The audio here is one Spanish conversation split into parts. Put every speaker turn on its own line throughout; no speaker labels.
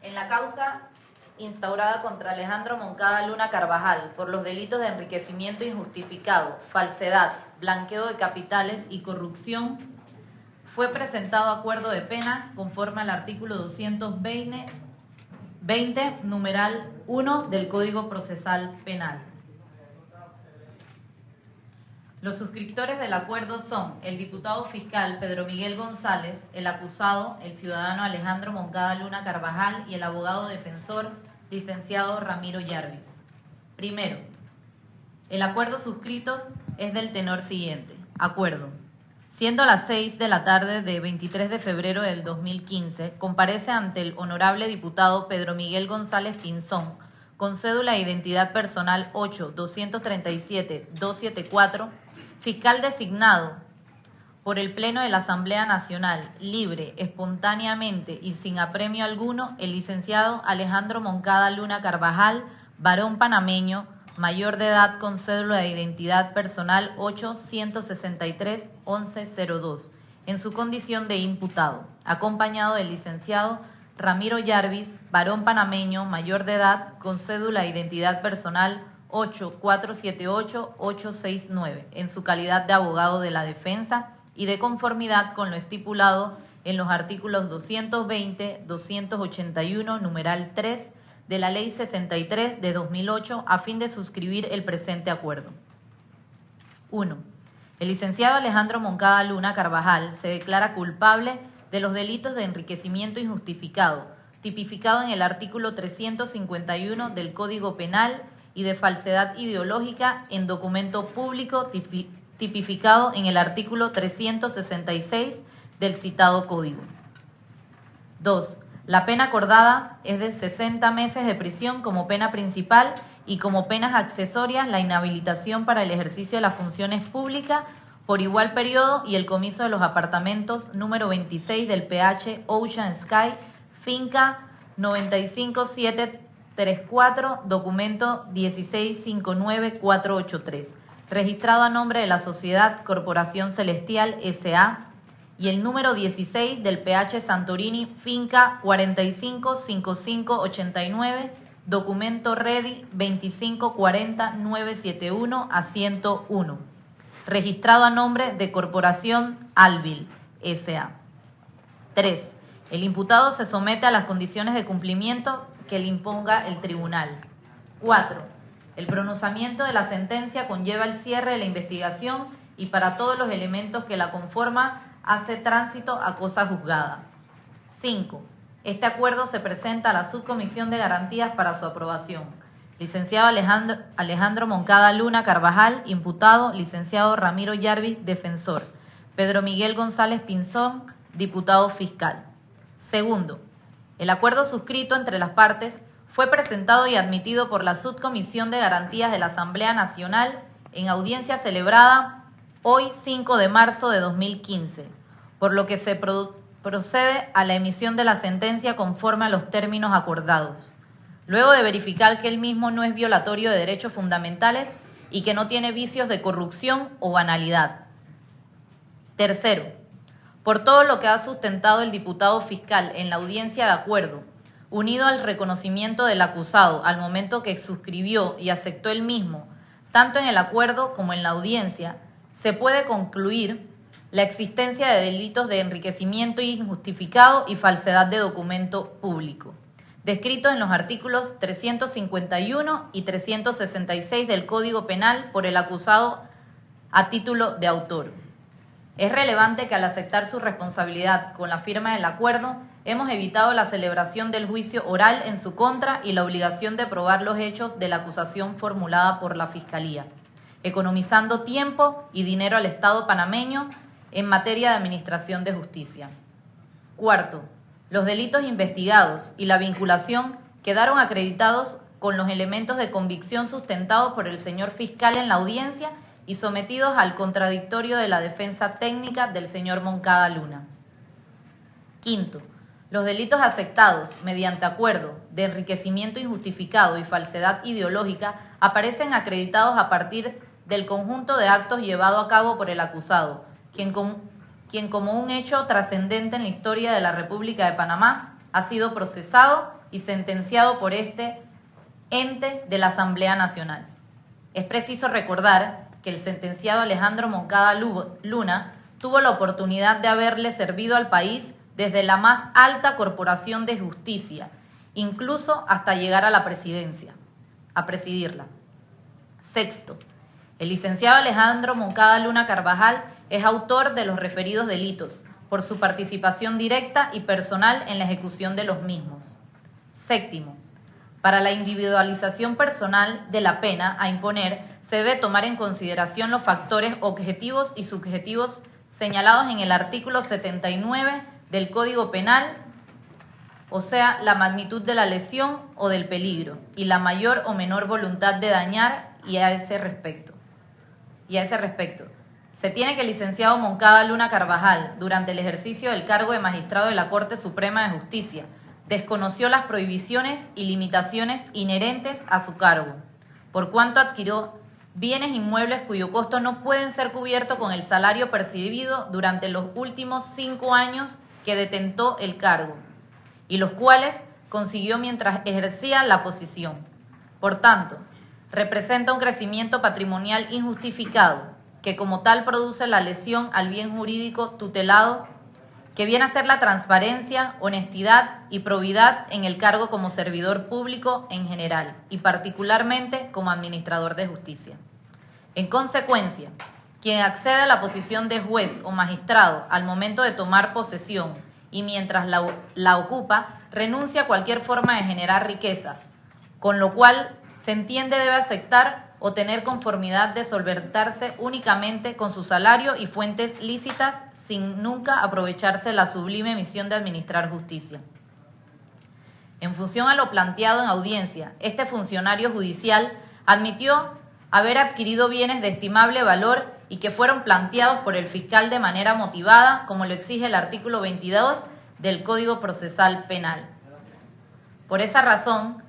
en la causa instaurada contra Alejandro Moncada Luna Carvajal por los delitos de enriquecimiento injustificado, falsedad, blanqueo de capitales y corrupción, fue presentado acuerdo de pena conforme al artículo 220, numeral 1 del Código Procesal Penal. Los suscriptores del acuerdo son el diputado fiscal Pedro Miguel González, el acusado, el ciudadano Alejandro Moncada Luna Carvajal y el abogado defensor, licenciado Ramiro Yarvis. Primero, el acuerdo suscrito es del tenor siguiente. Acuerdo. Siendo las 6 de la tarde de 23 de febrero del 2015, comparece ante el honorable diputado Pedro Miguel González Pinzón, con cédula de identidad personal 8-237-274, fiscal designado por el Pleno de la Asamblea Nacional, libre, espontáneamente y sin apremio alguno, el licenciado Alejandro Moncada Luna Carvajal, varón panameño, mayor de edad con cédula de identidad personal 8-163-1102, en su condición de imputado, acompañado del licenciado Ramiro Yarvis, varón panameño, mayor de edad con cédula de identidad personal 8-478-869, en su calidad de abogado de la defensa y de conformidad con lo estipulado en los artículos 220, 281, numeral 3, de la Ley 63 de 2008 a fin de suscribir el presente acuerdo. 1. El licenciado Alejandro Moncada Luna Carvajal se declara culpable de los delitos de enriquecimiento injustificado, tipificado en el artículo 351 del Código Penal, y de falsedad ideológica en documento público, tipificado en el artículo 366 del citado Código. 2. La pena acordada es de 60 meses de prisión como pena principal y como penas accesorias la inhabilitación para el ejercicio de las funciones públicas por igual periodo y el comiso de los apartamentos número 26 del PH Ocean Sky, finca 95734, documento 1659483, registrado a nombre de la Sociedad Corporación Celestial S.A., y el número 16 del PH Santorini, finca 455589, documento Redi 2540971 a 101, registrado a nombre de Corporación Alvil S.A. 3. El imputado se somete a las condiciones de cumplimiento que le imponga el tribunal. 4. El pronunciamiento de la sentencia conlleva el cierre de la investigación y para todos los elementos que la conforman hace tránsito a cosa juzgada. 5. Este acuerdo se presenta a la Subcomisión de Garantías para su aprobación. Licenciado Alejandro Moncada Luna Carvajal, imputado. Licenciado Ramiro Yarvis, defensor. Pedro Miguel González Pinzón, diputado fiscal. Segundo, el acuerdo suscrito entre las partes fue presentado y admitido por la Subcomisión de Garantías de la Asamblea Nacional en audiencia celebrada hoy 5 de marzo de 2015, por lo que se procede a la emisión de la sentencia conforme a los términos acordados, luego de verificar que el mismo no es violatorio de derechos fundamentales y que no tiene vicios de corrupción o banalidad. Tercero, por todo lo que ha sustentado el diputado fiscal en la audiencia de acuerdo, unido al reconocimiento del acusado al momento que suscribió y aceptó el mismo, tanto en el acuerdo como en la audiencia, se puede concluir la existencia de delitos de enriquecimiento injustificado y falsedad de documento público, descritos en los artículos 351 y 366 del Código Penal por el acusado a título de autor. Es relevante que al aceptar su responsabilidad con la firma del acuerdo, hemos evitado la celebración del juicio oral en su contra y la obligación de probar los hechos de la acusación formulada por la Fiscalía, economizando tiempo y dinero al Estado panameño en materia de administración de justicia. Cuarto, los delitos investigados y la vinculación quedaron acreditados con los elementos de convicción sustentados por el señor fiscal en la audiencia y sometidos al contradictorio de la defensa técnica del señor Moncada Luna. Quinto, los delitos aceptados mediante acuerdo de enriquecimiento injustificado y falsedad ideológica aparecen acreditados a partir del conjunto de actos llevado a cabo por el acusado, quien como un hecho trascendente en la historia de la República de Panamá ha sido procesado y sentenciado por este ente de la Asamblea Nacional. Es preciso recordar que el sentenciado Alejandro Moncada Luna tuvo la oportunidad de haberle servido al país desde la más alta corporación de justicia, incluso hasta llegar a la presidencia, a presidirla. Sexto, el licenciado Alejandro Moncada Luna Carvajal es autor de los referidos delitos por su participación directa y personal en la ejecución de los mismos. Séptimo, para la individualización personal de la pena a imponer, se debe tomar en consideración los factores objetivos y subjetivos señalados en el artículo 79 del Código Penal, o sea, la magnitud de la lesión o del peligro y la mayor o menor voluntad de dañar y a ese respecto, se tiene que el licenciado Moncada Luna Carvajal, durante el ejercicio del cargo de magistrado de la Corte Suprema de Justicia, desconoció las prohibiciones y limitaciones inherentes a su cargo, por cuanto adquirió bienes inmuebles cuyo costo no pueden ser cubiertos con el salario percibido durante los últimos 5 años que detentó el cargo, y los cuales consiguió mientras ejercía la posición. Por tanto, representa un crecimiento patrimonial injustificado, que como tal produce la lesión al bien jurídico tutelado, que viene a ser la transparencia, honestidad y probidad en el cargo como servidor público en general y particularmente como administrador de justicia. En consecuencia, quien accede a la posición de juez o magistrado al momento de tomar posesión y mientras la ocupa, renuncia a cualquier forma de generar riquezas, con lo cual se entiende debe aceptar o tener conformidad de solventarse únicamente con su salario y fuentes lícitas sin nunca aprovecharse la sublime misión de administrar justicia. En función a lo planteado en audiencia, este funcionario judicial admitió haber adquirido bienes de estimable valor y que fueron planteados por el fiscal de manera motivada, como lo exige el artículo 22 del Código Procesal Penal. Por esa razón,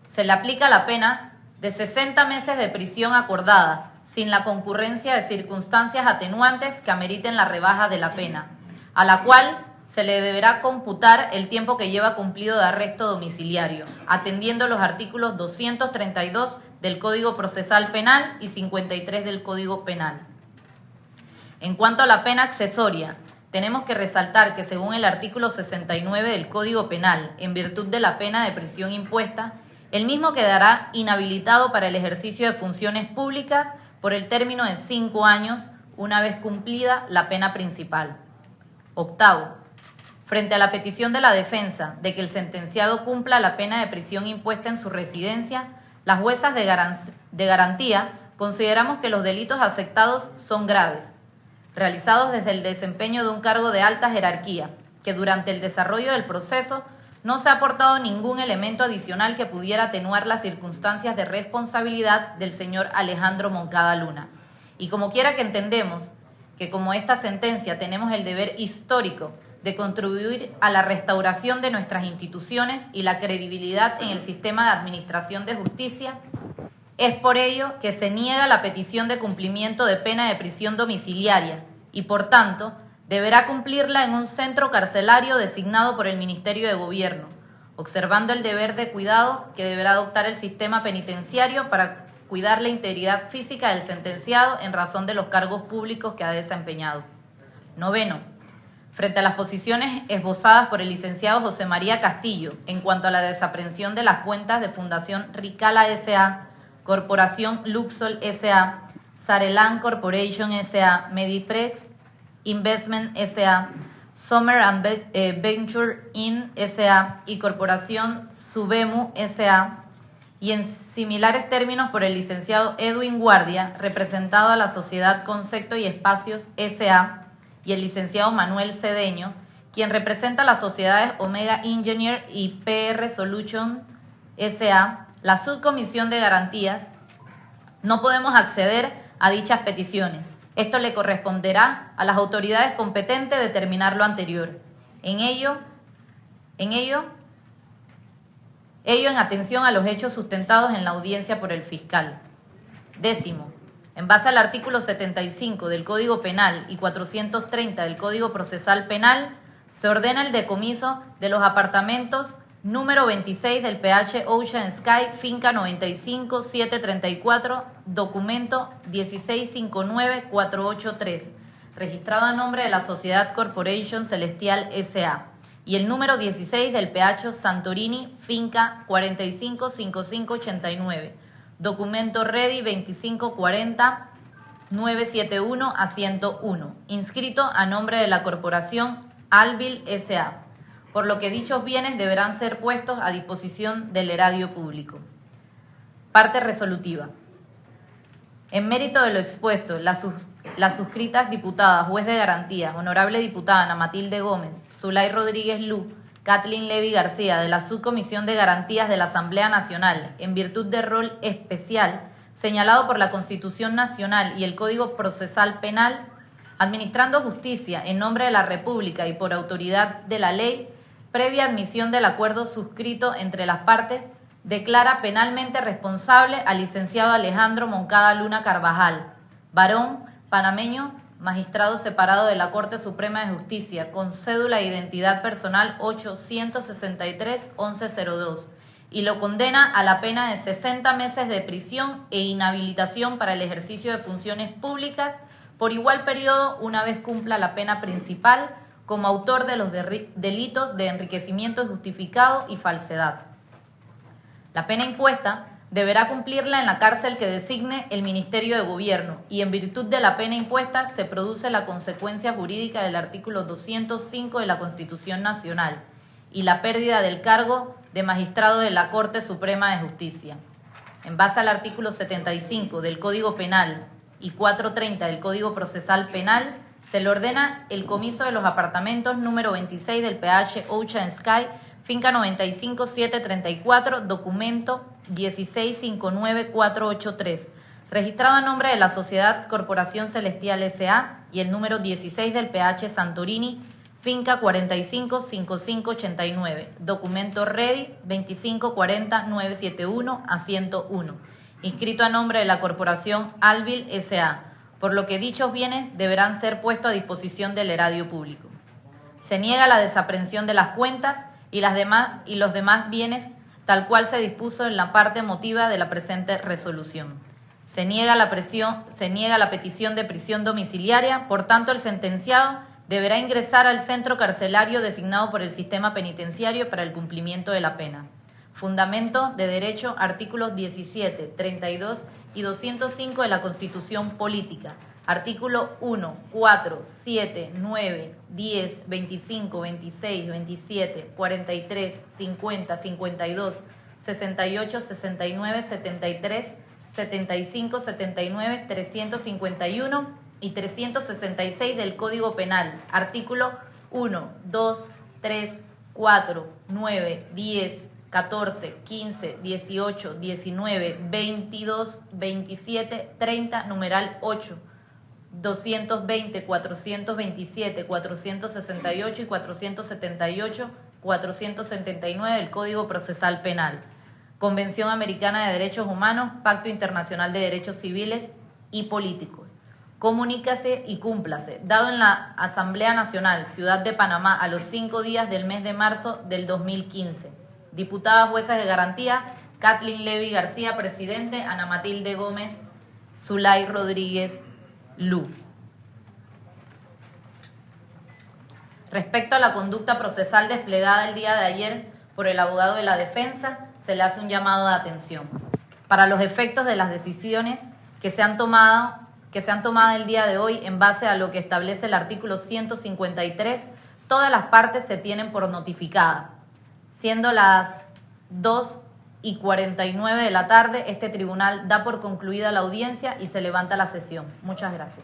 se le aplica la pena de 60 meses de prisión acordada, sin la concurrencia de circunstancias atenuantes que ameriten la rebaja de la pena, a la cual se le deberá computar el tiempo que lleva cumplido de arresto domiciliario, atendiendo los artículos 232 del Código Procesal Penal y 53 del Código Penal. En cuanto a la pena accesoria, tenemos que resaltar que según el artículo 69 del Código Penal, en virtud de la pena de prisión impuesta, el mismo quedará inhabilitado para el ejercicio de funciones públicas por el término de 5 años, una vez cumplida la pena principal. Octavo, frente a la petición de la defensa de que el sentenciado cumpla la pena de prisión impuesta en su residencia, las juezas de garantía consideramos que los delitos aceptados son graves, realizados desde el desempeño de un cargo de alta jerarquía, que durante el desarrollo del proceso no se ha aportado ningún elemento adicional que pudiera atenuar las circunstancias de responsabilidad del señor Alejandro Moncada Luna. Y como quiera que entendemos que como esta sentencia tenemos el deber histórico de contribuir a la restauración de nuestras instituciones y la credibilidad en el sistema de administración de justicia, es por ello que se niega la petición de cumplimiento de pena de prisión domiciliaria y, por tanto, deberá cumplirla en un centro carcelario designado por el Ministerio de Gobierno, observando el deber de cuidado que deberá adoptar el sistema penitenciario para cuidar la integridad física del sentenciado en razón de los cargos públicos que ha desempeñado. Noveno, frente a las posiciones esbozadas por el licenciado José María Castillo en cuanto a la desaprensión de las cuentas de Fundación Ricala S.A., Corporación Luxol S.A., Sarelan Corporation S.A., Mediprex Investment S.A., Summer and Venture In S.A. y Corporación Subemu S.A., y en similares términos por el licenciado Edwin Guardia, representado a la Sociedad Concepto y Espacios S.A., y el licenciado Manuel Cedeño, quien representa a las sociedades Omega Engineer y PR Solution S.A., la Subcomisión de Garantías. No podemos acceder a dichas peticiones. Esto le corresponderá a las autoridades competentes determinar lo anterior. Ello en atención a los hechos sustentados en la audiencia por el fiscal. Décimo, en base al artículo 75 del Código Penal y 430 del Código Procesal Penal, se ordena el decomiso de los apartamentos Número 26 del PH Ocean Sky, finca 95734, documento 1659483, registrado a nombre de la Sociedad Corporation Celestial S.A. Y el número 16 del PH Santorini, finca 455589, documento Ready 2540-971 a 101, inscrito a nombre de la Corporación Albil S.A., por lo que dichos bienes deberán ser puestos a disposición del erario público. Parte resolutiva. En mérito de lo expuesto, las suscritas diputadas, juez de garantía, honorable diputada Ana Matilde Gómez, Zulay Rodríguez Lu, Kathleen Levy García, de la Subcomisión de Garantías de la Asamblea Nacional, en virtud de rol especial señalado por la Constitución Nacional y el Código Procesal Penal, administrando justicia en nombre de la República y por autoridad de la ley, previa admisión del acuerdo suscrito entre las partes, declara penalmente responsable al licenciado Alejandro Moncada Luna Carvajal, varón, panameño, magistrado separado de la Corte Suprema de Justicia, con cédula de identidad personal 863-1102, y lo condena a la pena de 60 meses de prisión e inhabilitación para el ejercicio de funciones públicas por igual periodo una vez cumpla la pena principal, como autor de los delitos de enriquecimiento injustificado y falsedad. La pena impuesta deberá cumplirla en la cárcel que designe el Ministerio de Gobierno y en virtud de la pena impuesta se produce la consecuencia jurídica del artículo 205 de la Constitución Nacional y la pérdida del cargo de magistrado de la Corte Suprema de Justicia. En base al artículo 75 del Código Penal y 430 del Código Procesal Penal, se le ordena el comiso de los apartamentos número 26 del PH Ocean Sky, finca 95734, documento 1659483, registrado a nombre de la Sociedad Corporación Celestial S.A. y el número 16 del PH Santorini, finca 455589, documento Ready 2540-971 a 101, inscrito a nombre de la Corporación Albil S.A., por lo que dichos bienes deberán ser puestos a disposición del erario público. Se niega la desaprehensión de las cuentas y los demás bienes tal cual se dispuso en la parte motiva de la presente resolución. Se niega la petición de prisión domiciliaria, por tanto el sentenciado deberá ingresar al centro carcelario designado por el sistema penitenciario para el cumplimiento de la pena. Fundamento de derecho, artículos 17, 32 y 205 de la Constitución Política. Artículo 1, 4, 7, 9, 10, 25, 26, 27, 43, 50, 52, 68, 69, 73, 75, 79, 351 y 366 del Código Penal. Artículo 1, 2, 3, 4, 9, 10, 14, 15, 18, 19, 22, 27, 30, numeral 8, 220, 427, 468 y 478, 479 del Código Procesal Penal. Convención Americana de Derechos Humanos, Pacto Internacional de Derechos Civiles y Políticos. Comunícase y cúmplase, dado en la Asamblea Nacional, Ciudad de Panamá, a los 5 días del mes de marzo del 2015. Diputadas juezas de garantía, Kathleen Levy García, presidente, Ana Matilde Gómez, Zulay Rodríguez Lu. Respecto a la conducta procesal desplegada el día de ayer por el abogado de la defensa, se le hace un llamado de atención. Para los efectos de las decisiones que se han tomado el día de hoy en base a lo que establece el artículo 153, todas las partes se tienen por notificadas. Siendo las 2:49 de la tarde, este tribunal da por concluida la audiencia y se levanta la sesión. Muchas gracias.